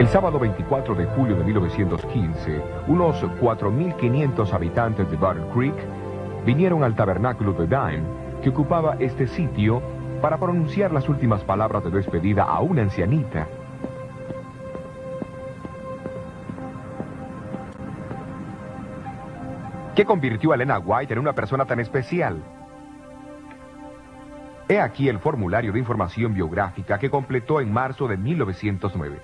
El sábado 24 de julio de 1915, unos 4.500 habitantes de Battle Creek vinieron al tabernáculo de Dime, que ocupaba este sitio, para pronunciar las últimas palabras de despedida a una ancianita. ¿Qué convirtió a Elena White en una persona tan especial? He aquí el formulario de información biográfica que completó en marzo de 1909.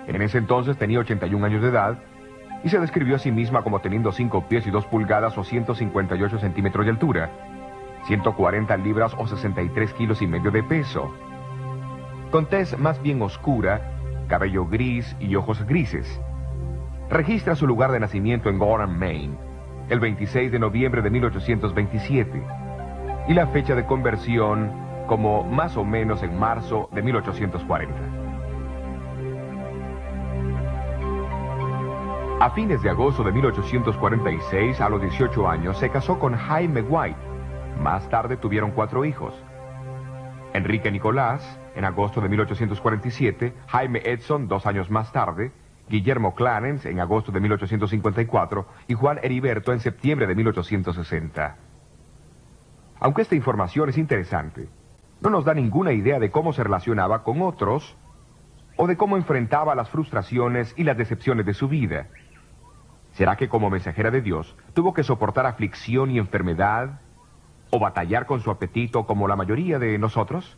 En ese entonces tenía 81 años de edad y se describió a sí misma como teniendo 5 pies y 2 pulgadas o 158 centímetros de altura, 140 libras o 63 kilos y medio de peso, con tez más bien oscura, cabello gris y ojos grises. Registra su lugar de nacimiento en Gorham, Maine, el 26 de noviembre de 1827, y la fecha de conversión como más o menos en marzo de 1840. A fines de agosto de 1846, a los 18 años, se casó con Jaime White. Más tarde tuvieron 4 hijos. Enrique Nicolás, en agosto de 1847, Jaime Edson, 2 años más tarde, Guillermo Clarence, en agosto de 1854, y Juan Heriberto, en septiembre de 1860. Aunque esta información es interesante, no nos da ninguna idea de cómo se relacionaba con otros, o de cómo enfrentaba las frustraciones y las decepciones de su vida. ¿Será que como mensajera de Dios tuvo que soportar aflicción y enfermedad, o batallar con su apetito como la mayoría de nosotros?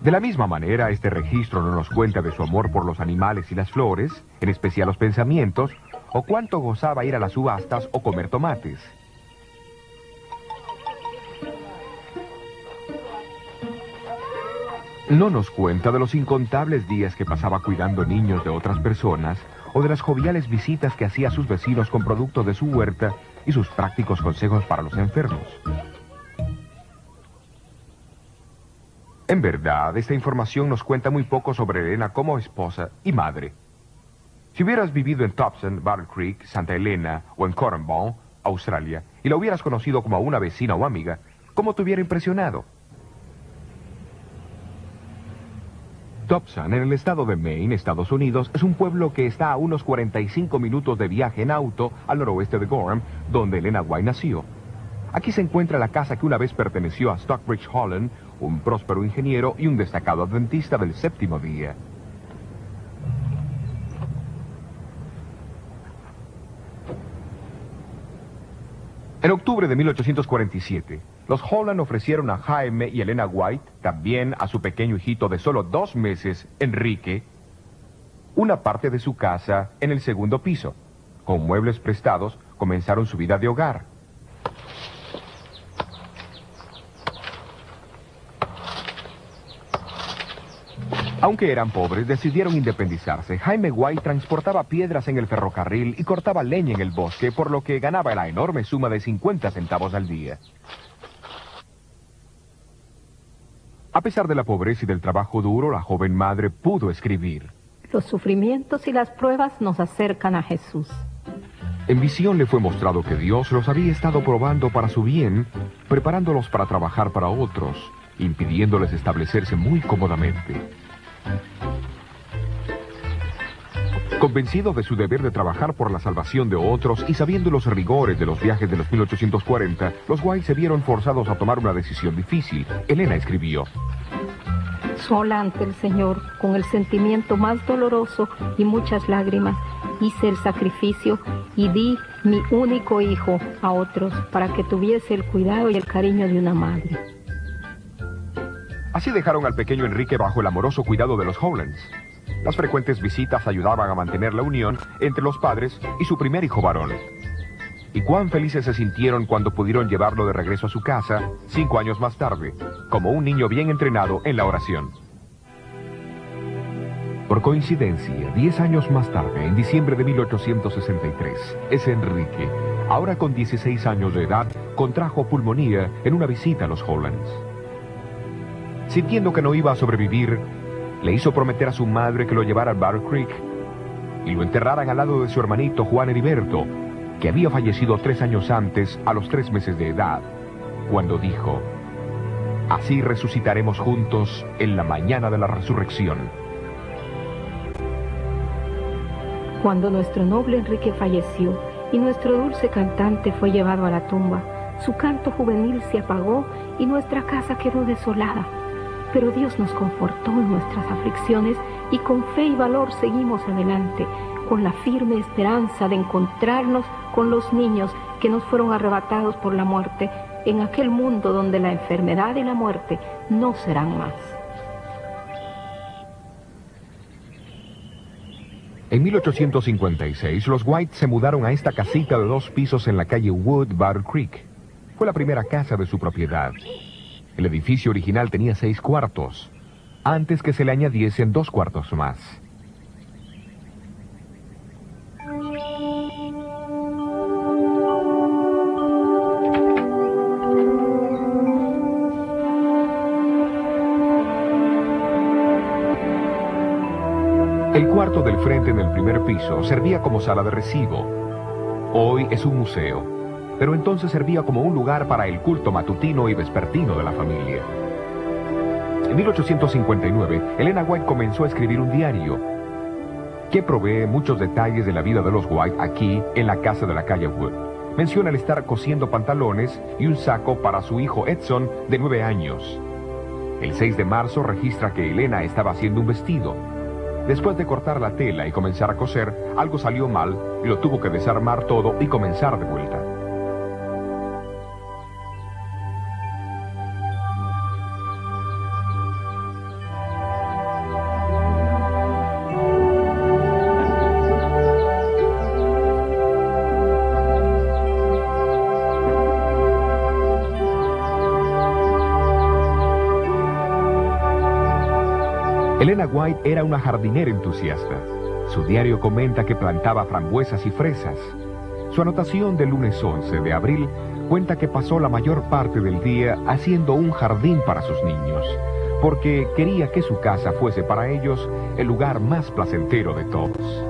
De la misma manera, este registro no nos cuenta de su amor por los animales y las flores, en especial los pensamientos, o cuánto gozaba ir a las subastas o comer tomates. No nos cuenta de los incontables días que pasaba cuidando niños de otras personas, o de las joviales visitas que hacía a sus vecinos con productos de su huerta y sus prácticos consejos para los enfermos. En verdad, esta información nos cuenta muy poco sobre Elena como esposa y madre. Si hubieras vivido en Thompson, Battle Creek, Santa Elena o en Cornwall, Australia, y la hubieras conocido como una vecina o amiga, ¿cómo te hubiera impresionado? Thompson, en el estado de Maine, Estados Unidos, es un pueblo que está a unos 45 minutos de viaje en auto al noroeste de Gorham, donde Elena White nació. Aquí se encuentra la casa que una vez perteneció a Stockbridge Holland, un próspero ingeniero y un destacado adventista del séptimo día. En octubre de 1847, los Holland ofrecieron a Jaime y Elena White, también a su pequeño hijito de solo 2 meses, Enrique, una parte de su casa en el segundo piso. Con muebles prestados, comenzaron su vida de hogar. Aunque eran pobres, decidieron independizarse. Jaime White transportaba piedras en el ferrocarril y cortaba leña en el bosque, por lo que ganaba la enorme suma de 50 centavos al día. A pesar de la pobreza y del trabajo duro, la joven madre pudo escribir: Los sufrimientos y las pruebas nos acercan a Jesús. En visión le fue mostrado que Dios los había estado probando para su bien, preparándolos para trabajar para otros, impidiéndoles establecerse muy cómodamente. Convencidos de su deber de trabajar por la salvación de otros y sabiendo los rigores de los viajes de los 1840, los White se vieron forzados a tomar una decisión difícil. Elena escribió: Sola ante el Señor, con el sentimiento más doloroso y muchas lágrimas, hice el sacrificio y di mi único hijo a otros para que tuviese el cuidado y el cariño de una madre. Así dejaron al pequeño Enrique bajo el amoroso cuidado de los Hollands. Las frecuentes visitas ayudaban a mantener la unión entre los padres y su primer hijo varón. Y cuán felices se sintieron cuando pudieron llevarlo de regreso a su casa 5 años más tarde, como un niño bien entrenado en la oración. Por coincidencia, 10 años más tarde, en diciembre de 1863, ese Enrique, ahora con 16 años de edad, contrajo pulmonía en una visita a los Hollands. Sintiendo que no iba a sobrevivir, le hizo prometer a su madre que lo llevara a Battle Creek. y lo enterraran al lado de su hermanito Juan Heriberto, que había fallecido 3 años antes, a los 3 meses de edad, cuando dijo: así resucitaremos juntos en la mañana de la resurrección. Cuando nuestro noble Enrique falleció y nuestro dulce cantante fue llevado a la tumba, su canto juvenil se apagó y nuestra casa quedó desolada. Pero Dios nos confortó en nuestras aflicciones y con fe y valor seguimos adelante, con la firme esperanza de encontrarnos con los niños que nos fueron arrebatados por la muerte, en aquel mundo donde la enfermedad y la muerte no serán más. En 1856, los White se mudaron a esta casita de 2 pisos en la calle Wood Battle Creek. Fue la primera casa de su propiedad. El edificio original tenía 6 cuartos, antes que se le añadiesen 2 cuartos más. El cuarto del frente en el primer piso servía como sala de recibo. Hoy es un museo, pero entonces servía como un lugar para el culto matutino y vespertino de la familia. En 1859, Elena White comenzó a escribir un diario que provee muchos detalles de la vida de los White aquí en la casa de la calle Wood. Menciona el estar cosiendo pantalones y un saco para su hijo Edson, de 9 años. El 6 de marzo registra que Elena estaba haciendo un vestido. Después de cortar la tela y comenzar a coser, algo salió mal y lo tuvo que desarmar todo y comenzar de vuelta. Elena White era una jardinera entusiasta. Su diario comenta que plantaba frambuesas y fresas. Su anotación del lunes 11 de abril cuenta que pasó la mayor parte del día haciendo un jardín para sus niños, porque quería que su casa fuese para ellos el lugar más placentero de todos.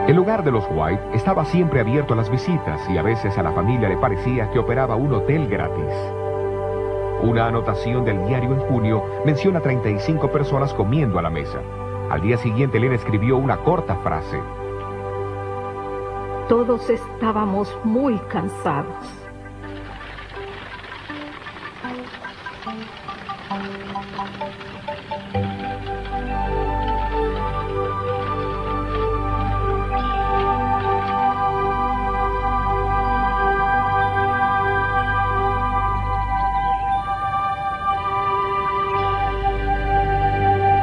El hogar de los White estaba siempre abierto a las visitas y a veces a la familia le parecía que operaba un hotel gratis. Una anotación del diario en junio menciona 35 personas comiendo a la mesa. Al día siguiente Elena escribió una corta frase: todos estábamos muy cansados.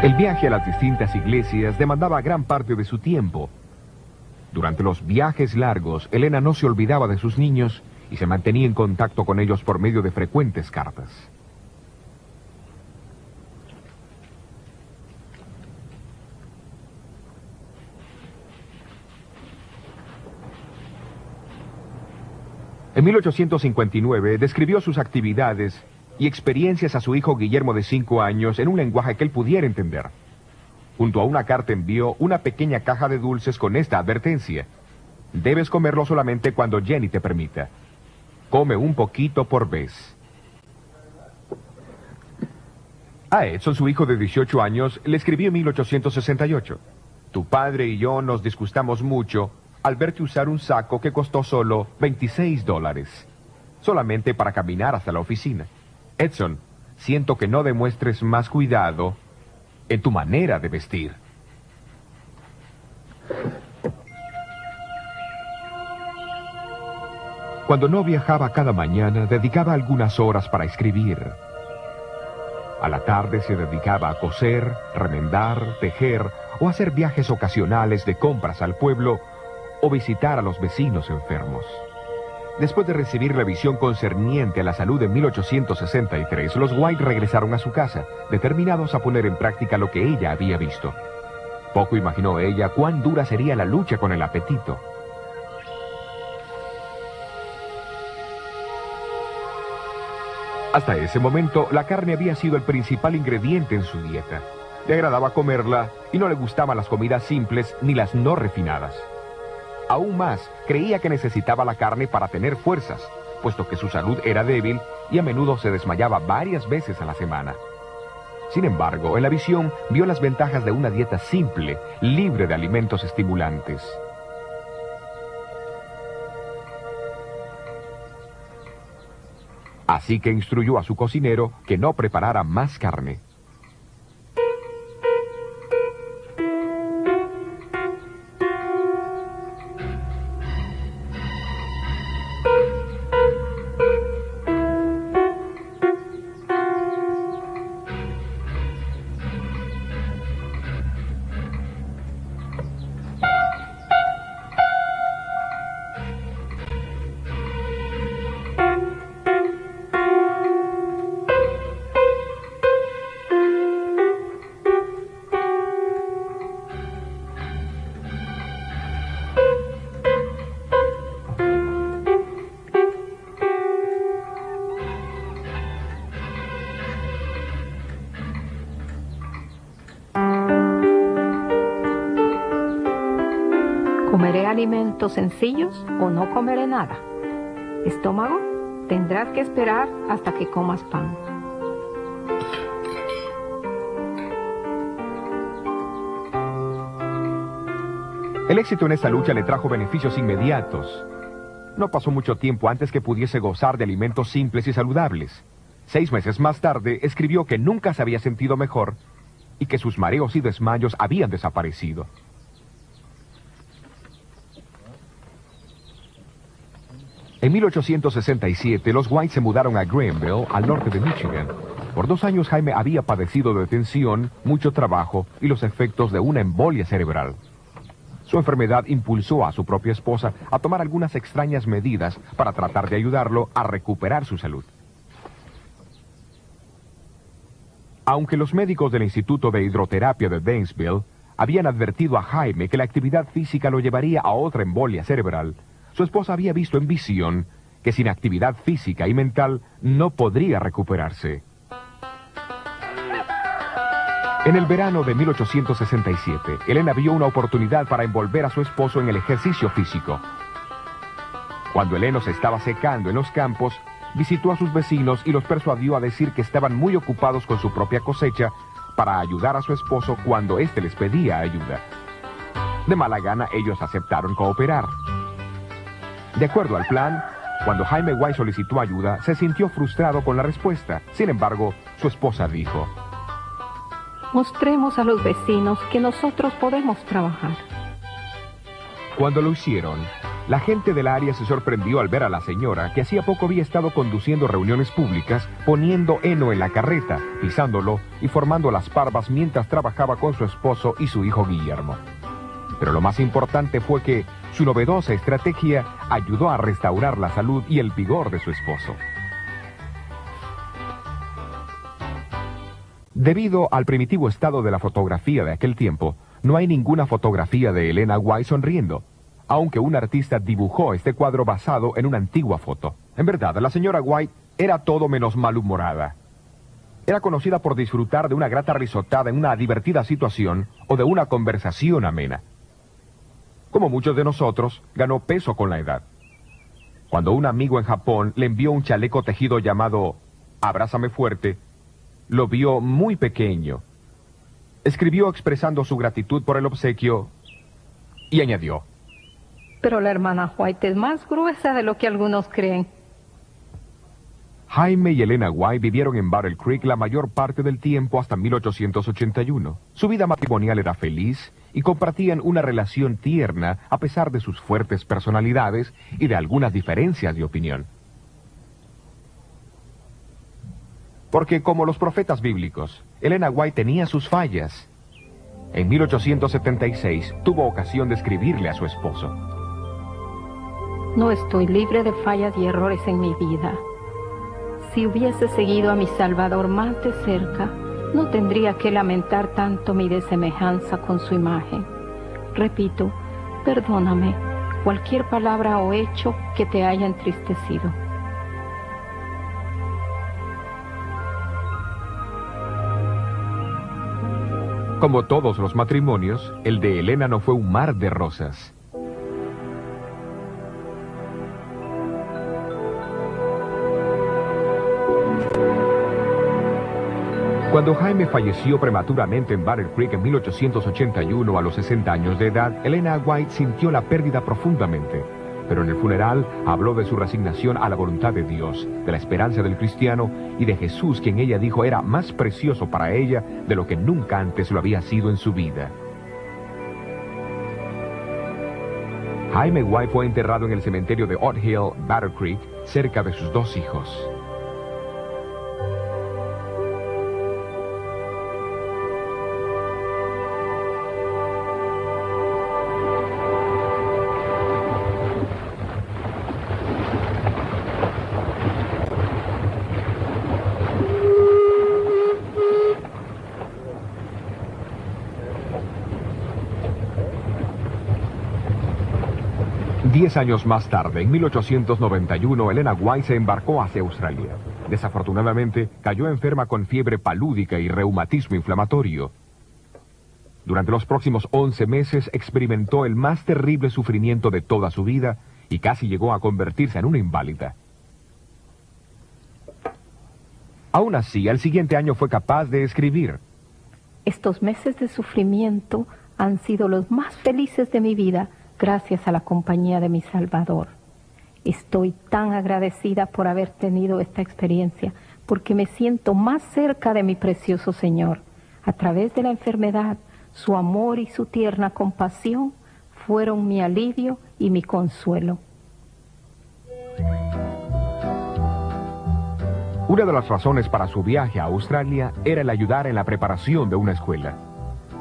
El viaje a las distintas iglesias demandaba gran parte de su tiempo. Durante los viajes largos, Elena no se olvidaba de sus niños y se mantenía en contacto con ellos por medio de frecuentes cartas. En 1859 describió sus actividades y experiencias a su hijo Guillermo de 5 años en un lenguaje que él pudiera entender. Junto a una carta envió una pequeña caja de dulces con esta advertencia: debes comerlo solamente cuando Jenny te permita. Come un poquito por vez. A Edson, su hijo de 18 años, le escribió en 1868: tu padre y yo nos disgustamos mucho al verte usar un saco que costó solo $26, solamente para caminar hasta la oficina. Edson, siento que no demuestres más cuidado en tu manera de vestir. Cuando no viajaba cada mañana, dedicaba algunas horas para escribir. A la tarde se dedicaba a coser, remendar, tejer o hacer viajes ocasionales de compras al pueblo o visitar a los vecinos enfermos. Después de recibir la visión concerniente a la salud en 1863, los White regresaron a su casa, determinados a poner en práctica lo que ella había visto. Poco imaginó ella cuán dura sería la lucha con el apetito. Hasta ese momento, la carne había sido el principal ingrediente en su dieta. Le agradaba comerla y no le gustaban las comidas simples ni las no refinadas. Aún más, creía que necesitaba la carne para tener fuerzas, puesto que su salud era débil y a menudo se desmayaba varias veces a la semana. Sin embargo, en la visión vio las ventajas de una dieta simple, libre de alimentos estimulantes. Así que instruyó a su cocinero que no preparara más carne. ¿Comeré alimentos sencillos o no comeré nada? Estómago, tendrás que esperar hasta que comas pan. El éxito en esta lucha le trajo beneficios inmediatos. No pasó mucho tiempo antes que pudiese gozar de alimentos simples y saludables. 6 meses más tarde, escribió que nunca se había sentido mejor y que sus mareos y desmayos habían desaparecido. En 1867, los White se mudaron a Greenville, al norte de Michigan. Por 2 años, Jaime había padecido de tensión, mucho trabajo y los efectos de una embolia cerebral. Su enfermedad impulsó a su propia esposa a tomar algunas extrañas medidas para tratar de ayudarlo a recuperar su salud. Aunque los médicos del Instituto de Hidroterapia de Danesville habían advertido a Jaime que la actividad física lo llevaría a otra embolia cerebral, su esposa había visto en visión que sin actividad física y mental no podría recuperarse. En el verano de 1867, Elena vio una oportunidad para envolver a su esposo en el ejercicio físico. Cuando el heno se estaba secando en los campos, visitó a sus vecinos y los persuadió a decir que estaban muy ocupados con su propia cosecha para ayudar a su esposo cuando éste les pedía ayuda. De mala gana, ellos aceptaron cooperar. De acuerdo al plan, cuando Jaime White solicitó ayuda, se sintió frustrado con la respuesta. Sin embargo, su esposa dijo: mostremos a los vecinos que nosotros podemos trabajar. Cuando lo hicieron, la gente del área se sorprendió al ver a la señora que hacía poco había estado conduciendo reuniones públicas, poniendo heno en la carreta, pisándolo y formando las parvas mientras trabajaba con su esposo y su hijo Guillermo. Pero lo más importante fue que su novedosa estrategia ayudó a restaurar la salud y el vigor de su esposo. Debido al primitivo estado de la fotografía de aquel tiempo, no hay ninguna fotografía de Elena White sonriendo, aunque un artista dibujó este cuadro basado en una antigua foto. En verdad, la señora White era todo menos malhumorada. Era conocida por disfrutar de una grata risotada en una divertida situación o de una conversación amena. Como muchos de nosotros, ganó peso con la edad. Cuando un amigo en Japón le envió un chaleco tejido llamado Abrázame fuerte, lo vio muy pequeño. Escribió expresando su gratitud por el obsequio y añadió: pero la hermana White es más gruesa de lo que algunos creen. Jaime y Elena White vivieron en Battle Creek la mayor parte del tiempo hasta 1881. Su vida matrimonial era feliz y compartían una relación tierna a pesar de sus fuertes personalidades y de algunas diferencias de opinión. Porque como los profetas bíblicos, Elena White tenía sus fallas. En 1876 tuvo ocasión de escribirle a su esposo: no estoy libre de fallas y errores en mi vida. Si hubiese seguido a mi Salvador más de cerca, no tendría que lamentar tanto mi desemejanza con su imagen. Repito, perdóname cualquier palabra o hecho que te haya entristecido. Como todos los matrimonios, el de Elena no fue un mar de rosas. Cuando Jaime falleció prematuramente en Battle Creek en 1881 a los 60 años de edad, Elena White sintió la pérdida profundamente. Pero en el funeral habló de su resignación a la voluntad de Dios, de la esperanza del cristiano y de Jesús, quien ella dijo era más precioso para ella de lo que nunca antes lo había sido en su vida. Jaime White fue enterrado en el cementerio de Odd Hill, Battle Creek, cerca de sus dos hijos. Diez años más tarde, en 1891, Elena White se embarcó hacia Australia. Desafortunadamente, cayó enferma con fiebre palúdica y reumatismo inflamatorio. Durante los próximos 11 meses experimentó el más terrible sufrimiento de toda su vida y casi llegó a convertirse en una inválida. Aún así, al siguiente año fue capaz de escribir: Estos meses de sufrimiento han sido los más felices de mi vida, gracias a la compañía de mi Salvador. Estoy tan agradecida por haber tenido esta experiencia, porque me siento más cerca de mi precioso Señor. A través de la enfermedad, su amor y su tierna compasión fueron mi alivio y mi consuelo. Una de las razones para su viaje a Australia era el ayudar en la preparación de una escuela.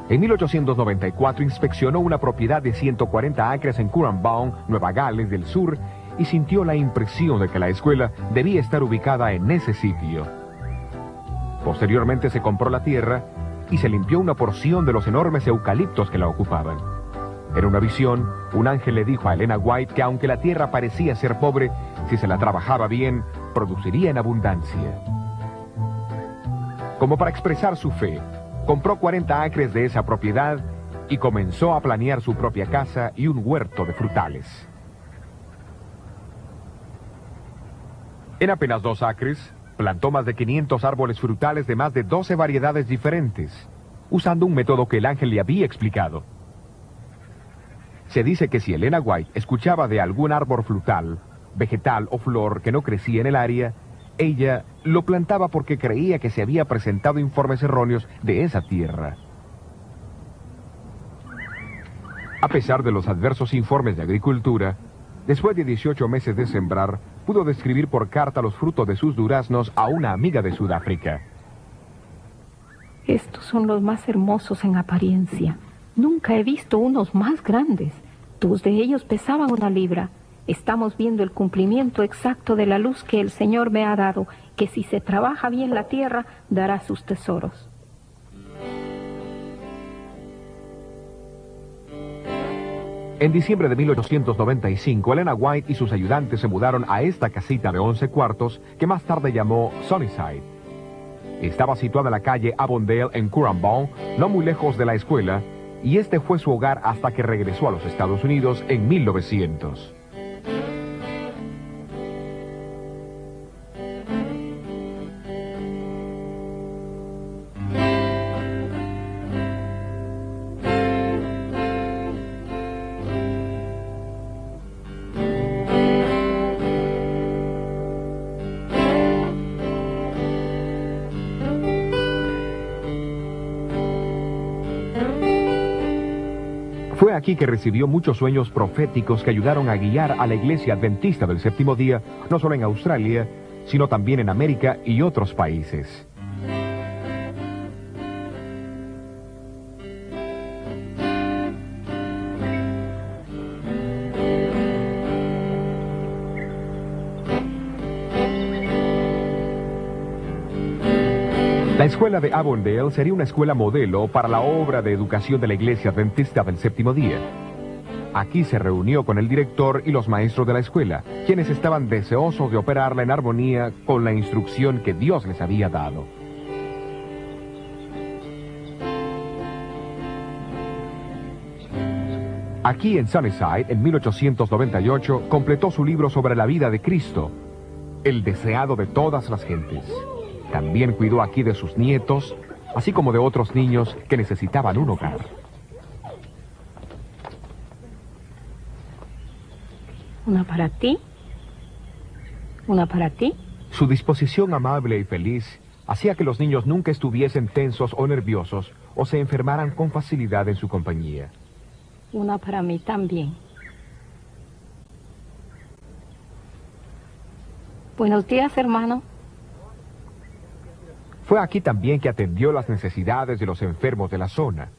En 1894 inspeccionó una propiedad de 140 acres en Currumbine, Nueva Gales del Sur, y sintió la impresión de que la escuela debía estar ubicada en ese sitio. Posteriormente se compró la tierra y se limpió una porción de los enormes eucaliptos que la ocupaban. En una visión, un ángel le dijo a Elena White que aunque la tierra parecía ser pobre, si se la trabajaba bien, produciría en abundancia. Como para expresar su fe, compró 40 acres de esa propiedad y comenzó a planear su propia casa y un huerto de frutales. En apenas 2 acres, plantó más de 500 árboles frutales de más de 12 variedades diferentes, usando un método que el ángel le había explicado. Se dice que si Elena White escuchaba de algún árbol frutal, vegetal o flor que no crecía en el área, ella lo plantaba porque creía que se había presentado informes erróneos de esa tierra. A pesar de los adversos informes de agricultura, después de 18 meses de sembrar, pudo describir por carta los frutos de sus duraznos a una amiga de Sudáfrica. Estos son los más hermosos en apariencia. Nunca he visto unos más grandes. 2 de ellos pesaban 1 libra. Estamos viendo el cumplimiento exacto de la luz que el Señor me ha dado, que si se trabaja bien la tierra, dará sus tesoros. En diciembre de 1895, Elena White y sus ayudantes se mudaron a esta casita de 11 cuartos, que más tarde llamó Sunnyside. Estaba situada en la calle Avondale en Currumbine, no muy lejos de la escuela, y este fue su hogar hasta que regresó a los Estados Unidos en 1900. Fue aquí que recibió muchos sueños proféticos que ayudaron a guiar a la Iglesia Adventista del Séptimo Día, no solo en Australia, sino también en América y otros países. La escuela de Avondale sería una escuela modelo para la obra de educación de la Iglesia Adventista del Séptimo Día. Aquí se reunió con el director y los maestros de la escuela, quienes estaban deseosos de operarla en armonía con la instrucción que Dios les había dado. Aquí en Sunnyside, en 1898, completó su libro sobre la vida de Cristo, el deseado de todas las gentes. También cuidó aquí de sus nietos, así como de otros niños que necesitaban un hogar. Una para ti. Una para ti. Su disposición amable y feliz hacía que los niños nunca estuviesen tensos o nerviosos o se enfermaran con facilidad en su compañía. Una para mí también. Buenos días, hermano. Fue aquí también que atendió las necesidades de los enfermos de la zona.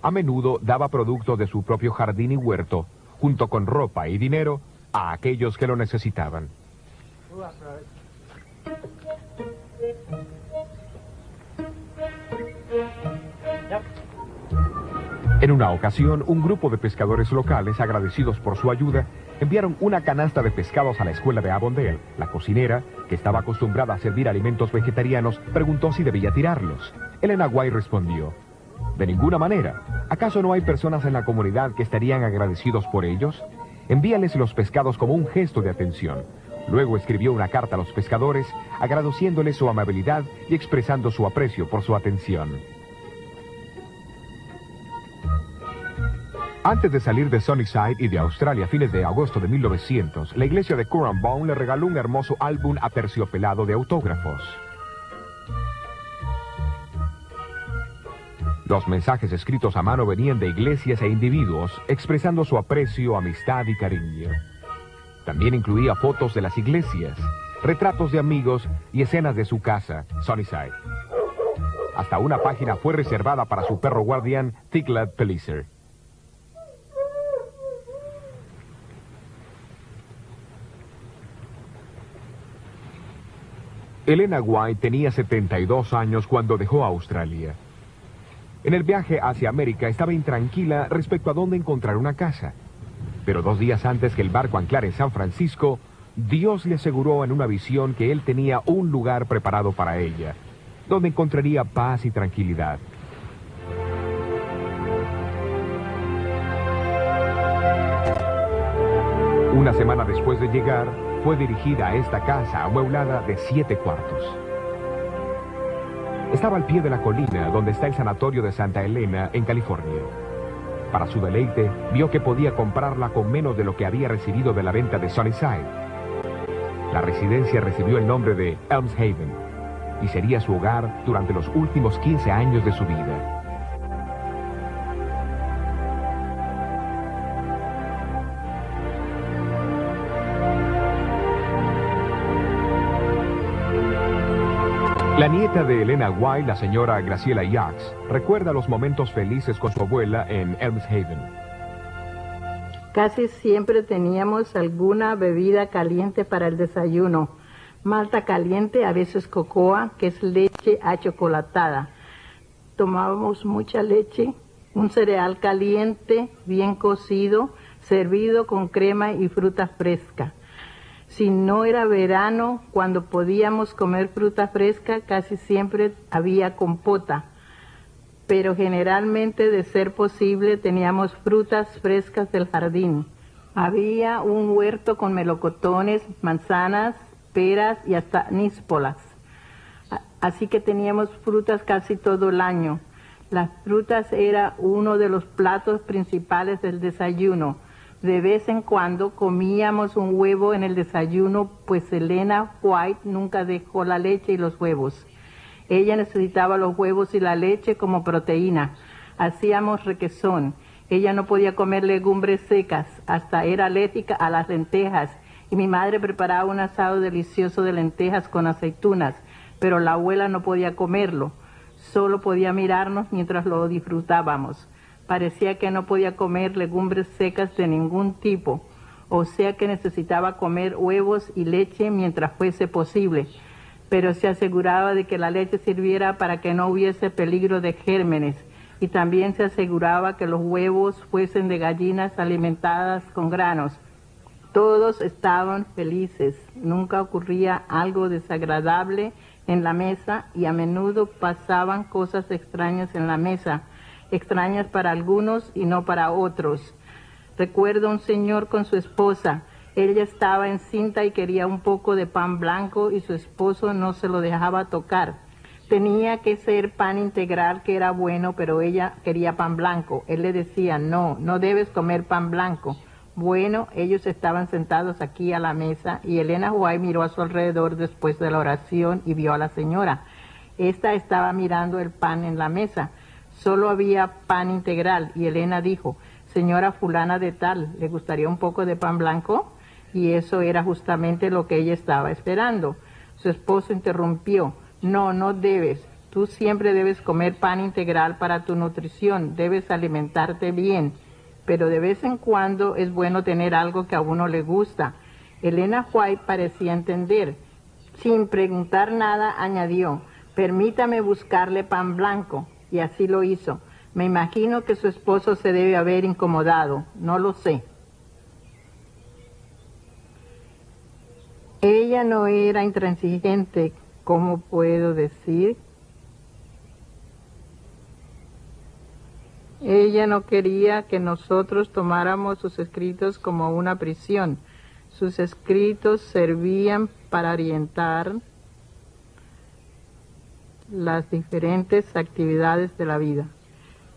A menudo daba productos de su propio jardín y huerto, junto con ropa y dinero, a aquellos que lo necesitaban. En una ocasión, un grupo de pescadores locales, agradecidos por su ayuda, enviaron una canasta de pescados a la escuela de Avondale. La cocinera, que estaba acostumbrada a servir alimentos vegetarianos, preguntó si debía tirarlos. Elena White respondió: «De ninguna manera. ¿Acaso no hay personas en la comunidad que estarían agradecidos por ellos? Envíales los pescados como un gesto de atención». Luego escribió una carta a los pescadores, agradeciéndoles su amabilidad y expresando su aprecio por su atención. Antes de salir de Sunnyside y de Australia a fines de agosto de 1900, la iglesia de Currumbine le regaló un hermoso álbum aterciopelado de autógrafos. Los mensajes escritos a mano venían de iglesias e individuos, expresando su aprecio, amistad y cariño. También incluía fotos de las iglesias, retratos de amigos y escenas de su casa, Sunnyside. Hasta una página fue reservada para su perro guardián, Tiglath-Pileser. Elena White tenía 72 años cuando dejó Australia. En el viaje hacia América estaba intranquila respecto a dónde encontrar una casa. Pero 2 días antes que el barco anclara en San Francisco, Dios le aseguró en una visión que él tenía un lugar preparado para ella, donde encontraría paz y tranquilidad. Una semana después de llegar, fue dirigida a esta casa amueblada de 7 cuartos. Estaba al pie de la colina donde está el sanatorio de Santa Elena, en California. Para su deleite, vio que podía comprarla con menos de lo que había recibido de la venta de Sunnyside. La residencia recibió el nombre de Elms Haven y sería su hogar durante los últimos 15 años de su vida. La nieta de Elena White, la señora Graciela Yax, recuerda los momentos felices con su abuela en Elms Haven. Casi siempre teníamos alguna bebida caliente para el desayuno. Malta caliente, a veces cocoa, que es leche achocolatada. Tomábamos mucha leche, un cereal caliente, bien cocido, servido con crema y fruta fresca. Si no era verano, cuando podíamos comer fruta fresca, casi siempre había compota. Pero generalmente, de ser posible, teníamos frutas frescas del jardín. Había un huerto con melocotones, manzanas, peras y hasta níspolas. Así que teníamos frutas casi todo el año. Las frutas era uno de los platos principales del desayuno. De vez en cuando comíamos un huevo en el desayuno, pues Elena White nunca dejó la leche y los huevos. Ella necesitaba los huevos y la leche como proteína. Hacíamos requesón. Ella no podía comer legumbres secas, hasta era alérgica a las lentejas. Y mi madre preparaba un asado delicioso de lentejas con aceitunas, pero la abuela no podía comerlo. Solo podía mirarnos mientras lo disfrutábamos. Parecía que no podía comer legumbres secas de ningún tipo, o sea que necesitaba comer huevos y leche mientras fuese posible, pero se aseguraba de que la leche sirviera para que no hubiese peligro de gérmenes, y también se aseguraba que los huevos fuesen de gallinas alimentadas con granos. Todos estaban felices, nunca ocurría algo desagradable en la mesa y a menudo pasaban cosas extrañas en la mesa, extrañas para algunos y no para otros. Recuerdo un señor con su esposa. Ella estaba encinta y quería un poco de pan blanco y su esposo no se lo dejaba tocar. Tenía que ser pan integral, que era bueno, pero ella quería pan blanco. Él le decía, no, no debes comer pan blanco. Bueno, ellos estaban sentados aquí a la mesa y Elena White miró a su alrededor después de la oración y vio a la señora. Esta estaba mirando el pan en la mesa. Solo había pan integral y Elena dijo, señora fulana de tal, ¿le gustaría un poco de pan blanco? Y eso era justamente lo que ella estaba esperando. Su esposo interrumpió, no, no debes. Tú siempre debes comer pan integral para tu nutrición, debes alimentarte bien. Pero de vez en cuando es bueno tener algo que a uno le gusta. Elena White parecía entender. Sin preguntar nada, añadió, permítame buscarle pan blanco. Y así lo hizo. Me imagino que su esposo se debe haber incomodado, no lo sé. Ella no era intransigente, ¿cómo puedo decir? Ella no quería que nosotros tomáramos sus escritos como una prisión. Sus escritos servían para orientar las diferentes actividades de la vida.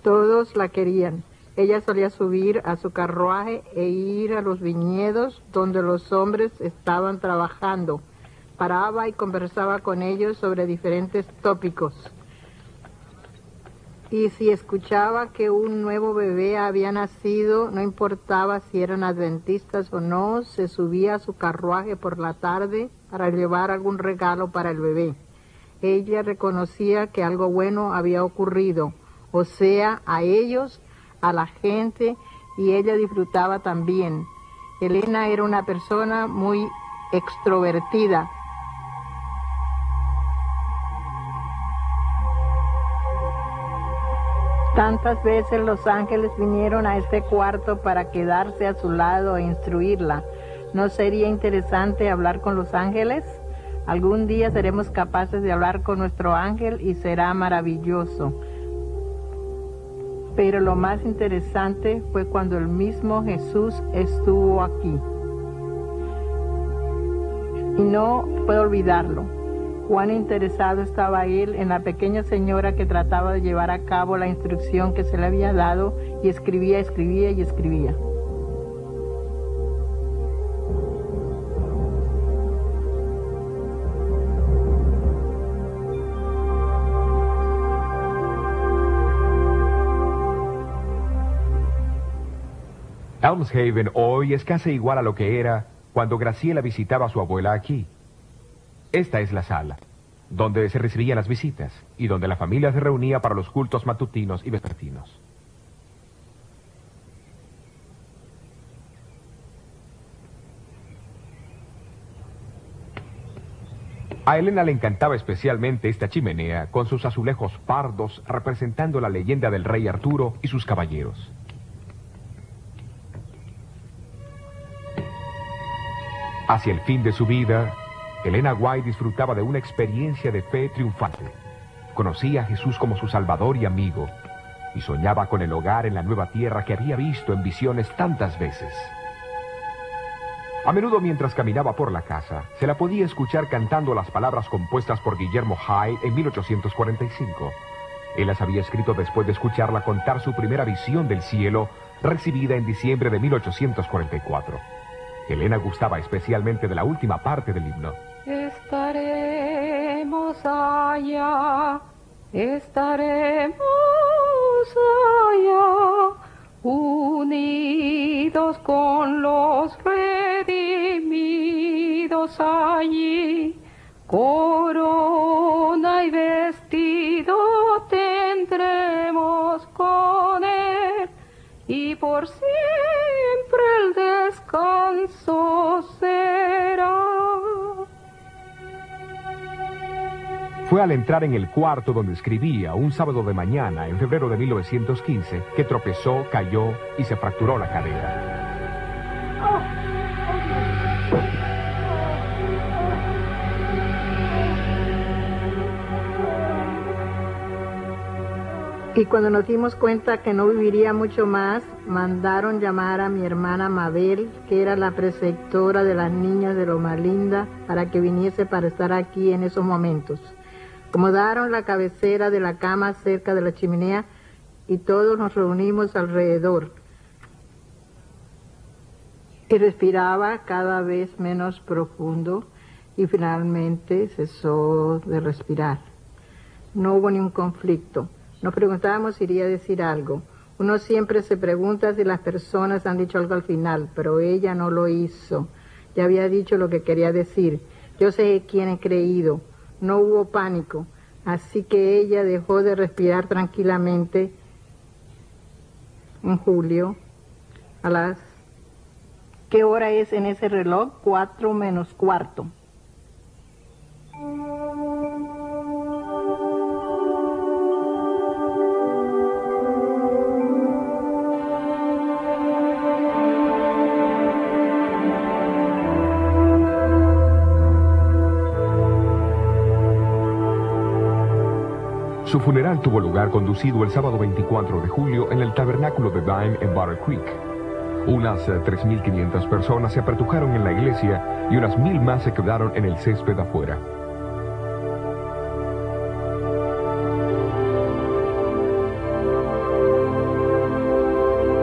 Todos la querían. Ella solía subir a su carruaje e ir a los viñedos donde los hombres estaban trabajando. Paraba y conversaba con ellos sobre diferentes tópicos. Y si escuchaba que un nuevo bebé había nacido, no importaba si eran adventistas o no, se subía a su carruaje por la tarde para llevar algún regalo para el bebé. Ella reconocía que algo bueno había ocurrido, o sea, a ellos, a la gente, y ella disfrutaba también. Elena era una persona muy extrovertida. Tantas veces los ángeles vinieron a este cuarto para quedarse a su lado e instruirla. ¿No sería interesante hablar con los ángeles? Algún día seremos capaces de hablar con nuestro ángel y será maravilloso. Pero lo más interesante fue cuando el mismo Jesús estuvo aquí. Y no puedo olvidarlo. Cuán interesado estaba él en la pequeña señora que trataba de llevar a cabo la instrucción que se le había dado y escribía, escribía y escribía. Elmshaven hoy es casi igual a lo que era cuando Graciela visitaba a su abuela aquí. Esta es la sala, donde se recibían las visitas y donde la familia se reunía para los cultos matutinos y vespertinos. A Elena le encantaba especialmente esta chimenea con sus azulejos pardos representando la leyenda del rey Arturo y sus caballeros. Hacia el fin de su vida, Elena White disfrutaba de una experiencia de fe triunfante. Conocía a Jesús como su Salvador y amigo, y soñaba con el hogar en la nueva tierra que había visto en visiones tantas veces. A menudo mientras caminaba por la casa, se la podía escuchar cantando las palabras compuestas por Guillermo Hyde en 1845. Él las había escrito después de escucharla contar su primera visión del cielo, recibida en diciembre de 1844. Elena gustaba especialmente de la última parte del himno. Estaremos allá, unidos con los redimidos allí, corona y vestido tendremos con él, y por siempre el descanso será. Fue al entrar en el cuarto donde escribía un sábado de mañana en febrero de 1915 que tropezó, cayó y se fracturó la cadera. Y cuando nos dimos cuenta que no viviría mucho más, mandaron llamar a mi hermana Mabel, que era la preceptora de las niñas de Loma Linda, para que viniese para estar aquí en esos momentos. Acomodaron la cabecera de la cama cerca de la chimenea y todos nos reunimos alrededor. Y respiraba cada vez menos profundo y finalmente cesó de respirar. No hubo ningún conflicto. Nos preguntábamos si iría a decir algo. Uno siempre se pregunta si las personas han dicho algo al final, pero ella no lo hizo. Ya había dicho lo que quería decir. Yo sé quién he creído. No hubo pánico. Así que ella dejó de respirar tranquilamente en julio a las... ¿Qué hora es en ese reloj? 4 menos cuarto. Su funeral tuvo lugar conducido el sábado 24 de julio en el tabernáculo de Dime en Butter Creek. Unas 3.500 personas se apertujaron en la iglesia y unas 1.000 más se quedaron en el césped afuera.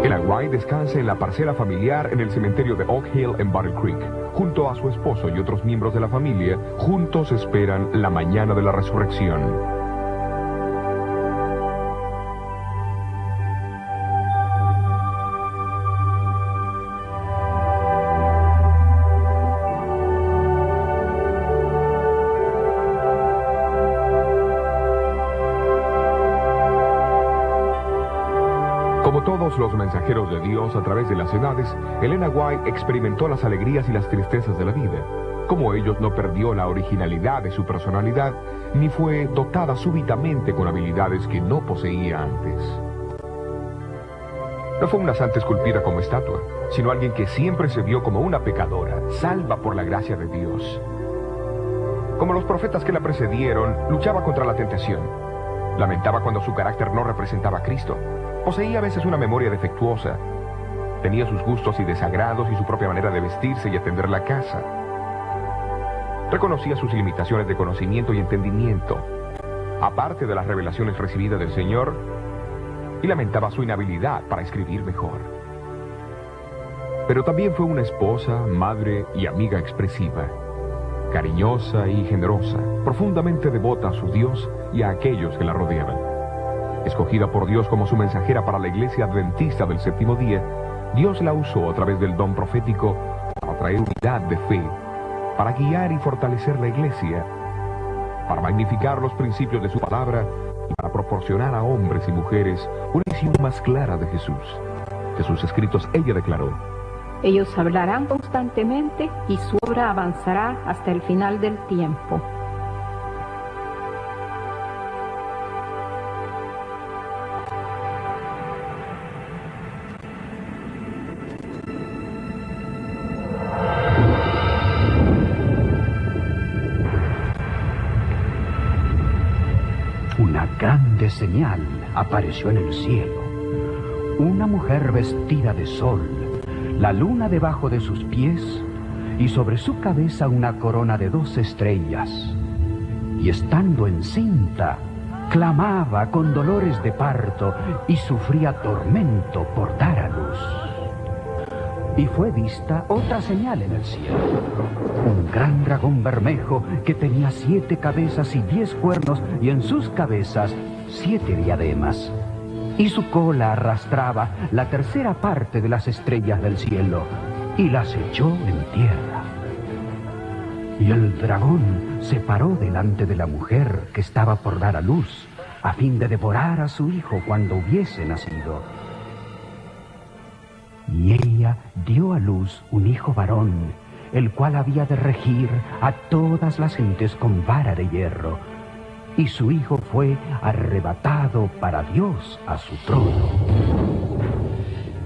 El White descansa en la parcela familiar en el cementerio de Oak Hill en Butter Creek. Junto a su esposo y otros miembros de la familia, juntos esperan la mañana de la resurrección. Como todos los mensajeros de Dios a través de las edades, Elena White experimentó las alegrías y las tristezas de la vida. Como ellos, no perdió la originalidad de su personalidad, ni fue dotada súbitamente con habilidades que no poseía antes. No fue una santa esculpida como estatua, sino alguien que siempre se vio como una pecadora, salva por la gracia de Dios. Como los profetas que la precedieron, luchaba contra la tentación. Lamentaba cuando su carácter no representaba a Cristo. Poseía a veces una memoria defectuosa. Tenía sus gustos y desagrados y su propia manera de vestirse y atender la casa. Reconocía sus limitaciones de conocimiento y entendimiento, aparte de las revelaciones recibidas del Señor, y lamentaba su inhabilidad para escribir mejor. Pero también fue una esposa, madre y amiga expresiva, cariñosa y generosa, profundamente devota a su Dios y a aquellos que la rodeaban. Escogida por Dios como su mensajera para la iglesia adventista del séptimo día, Dios la usó a través del don profético para traer unidad de fe, para guiar y fortalecer la iglesia, para magnificar los principios de su palabra y para proporcionar a hombres y mujeres una visión más clara de Jesús. De sus escritos ella declaró: ellos hablarán constantemente y su obra avanzará hasta el final del tiempo. Una grande señal apareció en el cielo. Una mujer vestida de sol, la luna debajo de sus pies y sobre su cabeza una corona de 2 estrellas. Y estando encinta, clamaba con dolores de parto y sufría tormento por dar a luz. Y fue vista otra señal en el cielo. Un gran dragón bermejo que tenía 7 cabezas y 10 cuernos y en sus cabezas 7 diademas. Y su cola arrastraba la 1/3 parte de las estrellas del cielo y las echó en tierra. Y el dragón se paró delante de la mujer que estaba por dar a luz, a fin de devorar a su hijo cuando hubiese nacido. Y ella dio a luz un hijo varón, el cual había de regir a todas las gentes con vara de hierro. Y su hijo fue arrebatado para Dios a su trono.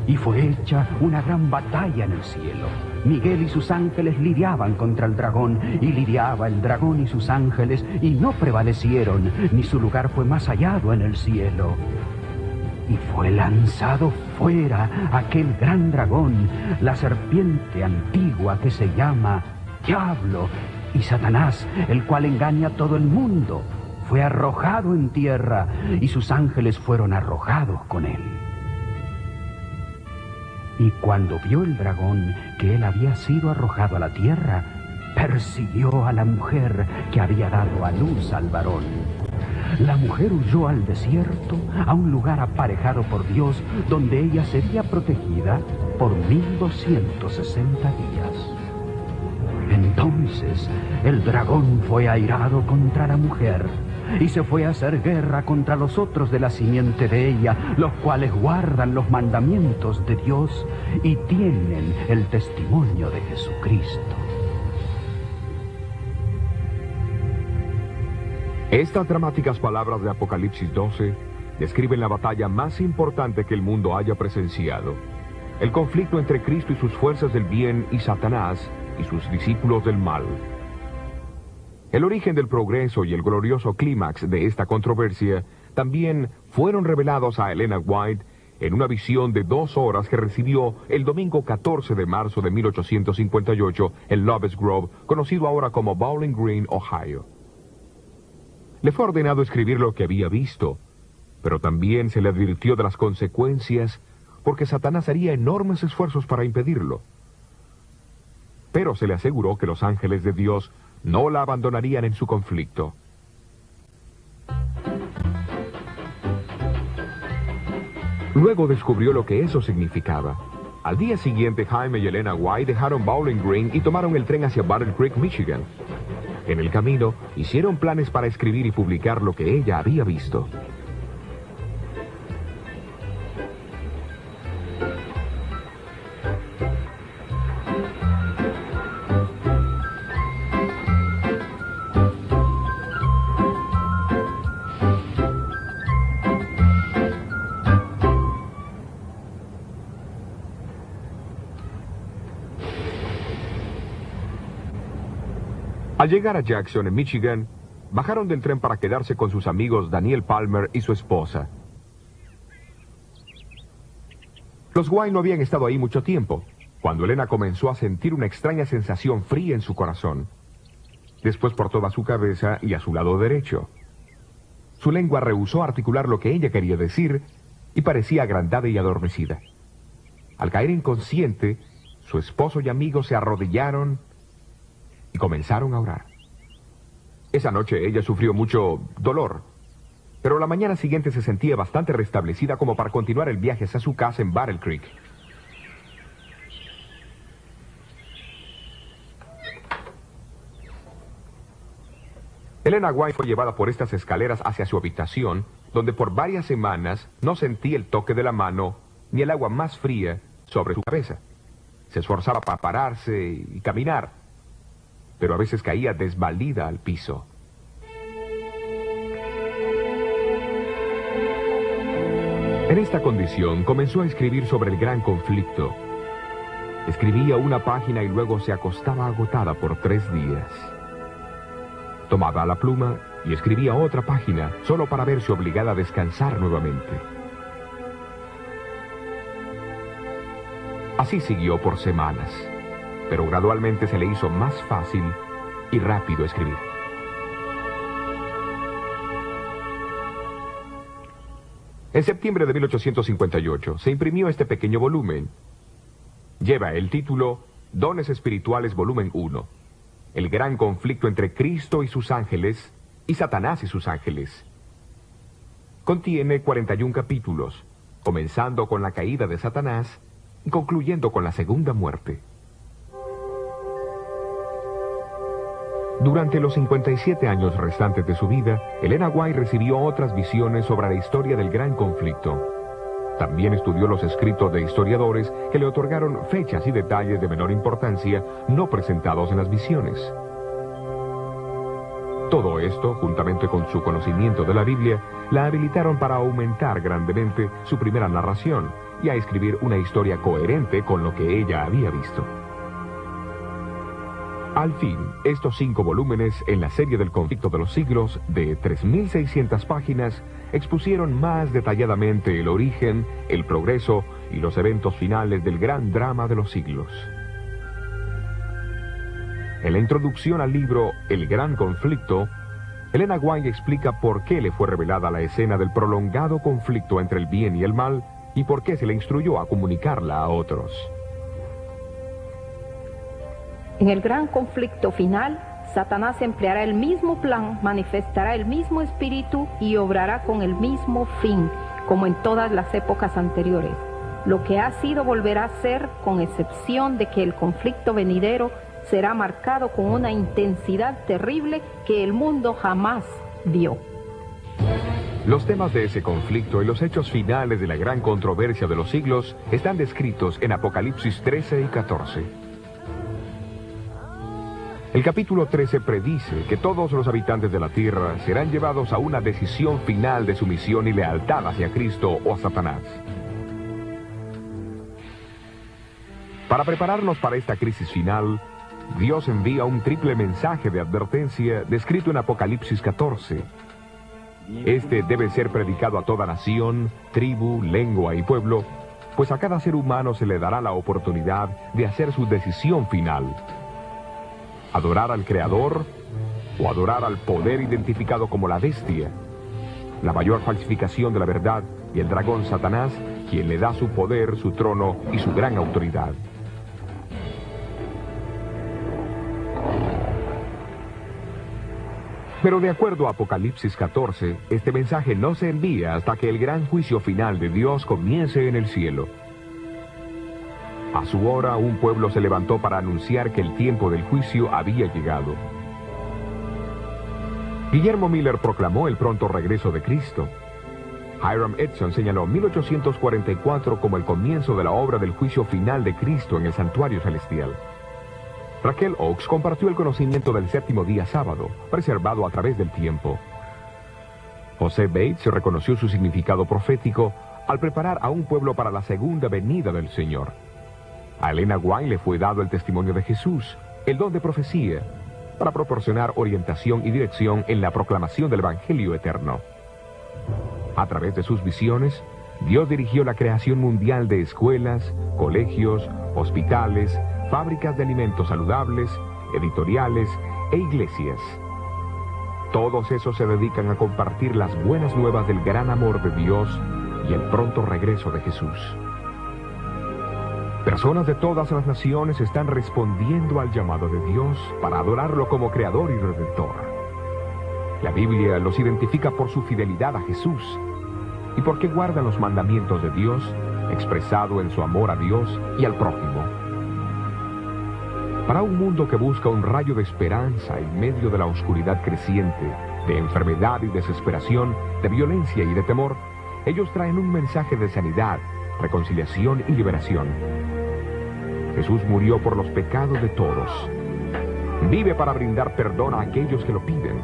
Y fue hecha una gran batalla en el cielo. Miguel y sus ángeles lidiaban contra el dragón, y lidiaba el dragón y sus ángeles, y no prevalecieron, ni su lugar fue más hallado en el cielo. Y fue lanzado fuera aquel gran dragón, la serpiente antigua que se llama Diablo y Satanás, el cual engaña a todo el mundo. Fue arrojado en tierra y sus ángeles fueron arrojados con él. Y cuando vio el dragón que él había sido arrojado a la tierra, persiguió a la mujer que había dado a luz al varón. La mujer huyó al desierto, a un lugar aparejado por Dios, donde ella sería protegida por 1260 días. Entonces el dragón fue airado contra la mujer y se fue a hacer guerra contra los otros de la simiente de ella, los cuales guardan los mandamientos de Dios y tienen el testimonio de Jesucristo. Estas dramáticas palabras de Apocalipsis 12 describen la batalla más importante que el mundo haya presenciado: el conflicto entre Cristo y sus fuerzas del bien y Satanás y sus discípulos del mal. El origen del progreso y el glorioso clímax de esta controversia también fueron revelados a Elena White en una visión de 2 horas que recibió el domingo 14 de marzo de 1858 en Loves Grove, conocido ahora como Bowling Green, Ohio. Le fue ordenado escribir lo que había visto, pero también se le advirtió de las consecuencias, porque Satanás haría enormes esfuerzos para impedirlo. Pero se le aseguró que los ángeles de Dios no la abandonarían en su conflicto. Luego descubrió lo que eso significaba. Al día siguiente, Jaime y Elena White dejaron Bowling Green y tomaron el tren hacia Battle Creek, Michigan. En el camino, hicieron planes para escribir y publicar lo que ella había visto. Al llegar a Jackson, en Michigan, bajaron del tren para quedarse con sus amigos Daniel Palmer y su esposa. Los White no habían estado ahí mucho tiempo, cuando Elena comenzó a sentir una extraña sensación fría en su corazón. Después por toda su cabeza y a su lado derecho. Su lengua rehusó articular lo que ella quería decir y parecía agrandada y adormecida. Al caer inconsciente, su esposo y amigos se arrodillaron y comenzaron a orar. Esa noche ella sufrió mucho dolor, pero la mañana siguiente se sentía bastante restablecida como para continuar el viaje hacia su casa en Battle Creek. Elena White fue llevada por estas escaleras hacia su habitación, donde por varias semanas no sentía el toque de la mano ni el agua más fría sobre su cabeza. Se esforzaba para pararse y caminar, pero a veces caía desvalida al piso. En esta condición comenzó a escribir sobre el gran conflicto. Escribía una página y luego se acostaba agotada por 3 días. Tomaba la pluma y escribía otra página solo para verse obligada a descansar nuevamente. Así siguió por semanas, pero gradualmente se le hizo más fácil y rápido escribir. En septiembre de 1858 se imprimió este pequeño volumen. Lleva el título Dones Espirituales Volumen 1. El gran conflicto entre Cristo y sus ángeles y Satanás y sus ángeles. Contiene 41 capítulos, comenzando con la caída de Satanás y concluyendo con la segunda muerte. Durante los 57 años restantes de su vida, Elena White recibió otras visiones sobre la historia del gran conflicto. También estudió los escritos de historiadores que le otorgaron fechas y detalles de menor importancia no presentados en las visiones. Todo esto, juntamente con su conocimiento de la Biblia, la habilitaron para aumentar grandemente su primera narración y a escribir una historia coherente con lo que ella había visto. Al fin, estos 5 volúmenes en la serie del conflicto de los siglos, de 3.600 páginas, expusieron más detalladamente el origen, el progreso y los eventos finales del gran drama de los siglos. En la introducción al libro El Gran Conflicto, Elena White explica por qué le fue revelada la escena del prolongado conflicto entre el bien y el mal y por qué se le instruyó a comunicarla a otros. En el gran conflicto final, Satanás empleará el mismo plan, manifestará el mismo espíritu y obrará con el mismo fin, como en todas las épocas anteriores. Lo que ha sido volverá a ser, con excepción de que el conflicto venidero será marcado con una intensidad terrible que el mundo jamás vio. Los temas de ese conflicto y los hechos finales de la gran controversia de los siglos están descritos en Apocalipsis 13 y 14. El capítulo 13 predice que todos los habitantes de la tierra serán llevados a una decisión final de sumisión y lealtad hacia Cristo o a Satanás. Para prepararnos para esta crisis final, Dios envía un triple mensaje de advertencia descrito en Apocalipsis 14. Este debe ser predicado a toda nación, tribu, lengua y pueblo, pues a cada ser humano se le dará la oportunidad de hacer su decisión final: adorar al Creador o adorar al poder identificado como la bestia, la mayor falsificación de la verdad, y el dragón Satanás, quien le da su poder, su trono y su gran autoridad. Pero de acuerdo a Apocalipsis 14, este mensaje no se envía hasta que el gran juicio final de Dios comience en el cielo. A su hora, un pueblo se levantó para anunciar que el tiempo del juicio había llegado. Guillermo Miller proclamó el pronto regreso de Cristo. Hiram Edson señaló 1844 como el comienzo de la obra del juicio final de Cristo en el santuario celestial. Raquel Oakes compartió el conocimiento del séptimo día sábado, preservado a través del tiempo. José Bates reconoció su significado profético al preparar a un pueblo para la segunda venida del Señor. A Elena White le fue dado el testimonio de Jesús, el don de profecía, para proporcionar orientación y dirección en la proclamación del Evangelio eterno. A través de sus visiones, Dios dirigió la creación mundial de escuelas, colegios, hospitales, fábricas de alimentos saludables, editoriales e iglesias. Todos esos se dedican a compartir las buenas nuevas del gran amor de Dios y el pronto regreso de Jesús. Personas de todas las naciones están respondiendo al llamado de Dios para adorarlo como Creador y Redentor. La Biblia los identifica por su fidelidad a Jesús y porque guardan los mandamientos de Dios, expresado en su amor a Dios y al prójimo. Para un mundo que busca un rayo de esperanza en medio de la oscuridad creciente, de enfermedad y desesperación, de violencia y de temor, ellos traen un mensaje de sanidad, reconciliación y liberación. Jesús murió por los pecados de todos. Vive para brindar perdón a aquellos que lo piden.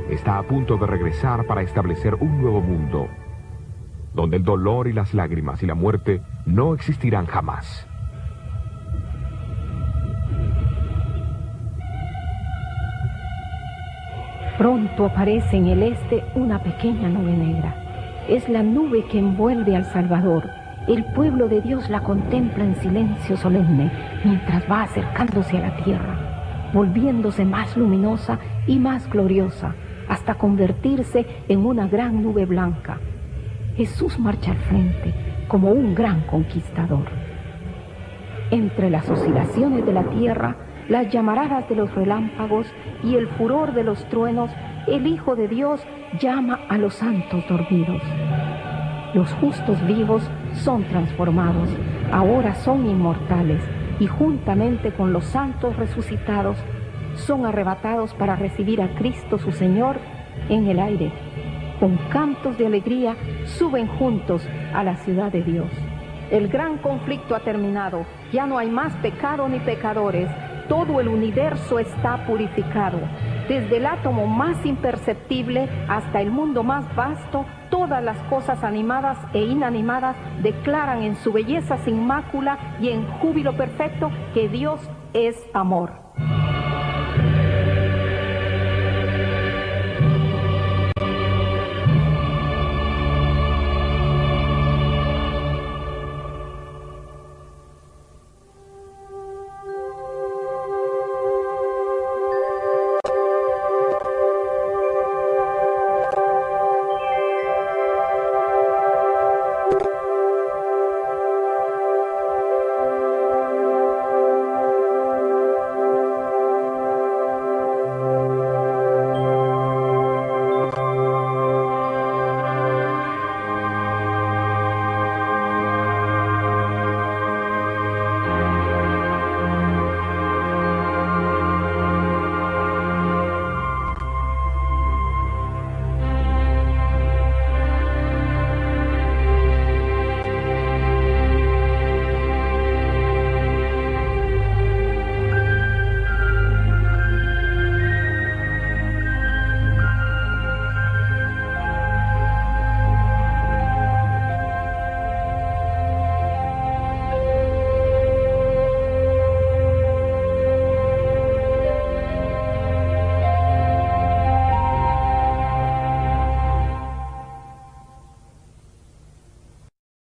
Está a punto de regresar para establecer un nuevo mundo, donde el dolor y las lágrimas y la muerte no existirán jamás. Pronto aparece en el este una pequeña nube negra. Es la nube que envuelve al Salvador. El pueblo de Dios la contempla en silencio solemne mientras va acercándose a la tierra, volviéndose más luminosa y más gloriosa, hasta convertirse en una gran nube blanca. Jesús marcha al frente como un gran conquistador. Entre las oscilaciones de la tierra, las llamaradas de los relámpagos y el furor de los truenos, el Hijo de Dios llama a los santos dormidos. Los justos vivos son transformados, ahora son inmortales, y juntamente con los santos resucitados, son arrebatados para recibir a Cristo su Señor en el aire. Con cantos de alegría suben juntos a la ciudad de Dios. El gran conflicto ha terminado, ya no hay más pecado ni pecadores, todo el universo está purificado. Desde el átomo más imperceptible hasta el mundo más vasto, todas las cosas animadas e inanimadas declaran en su belleza sin mácula y en júbilo perfecto que Dios es amor.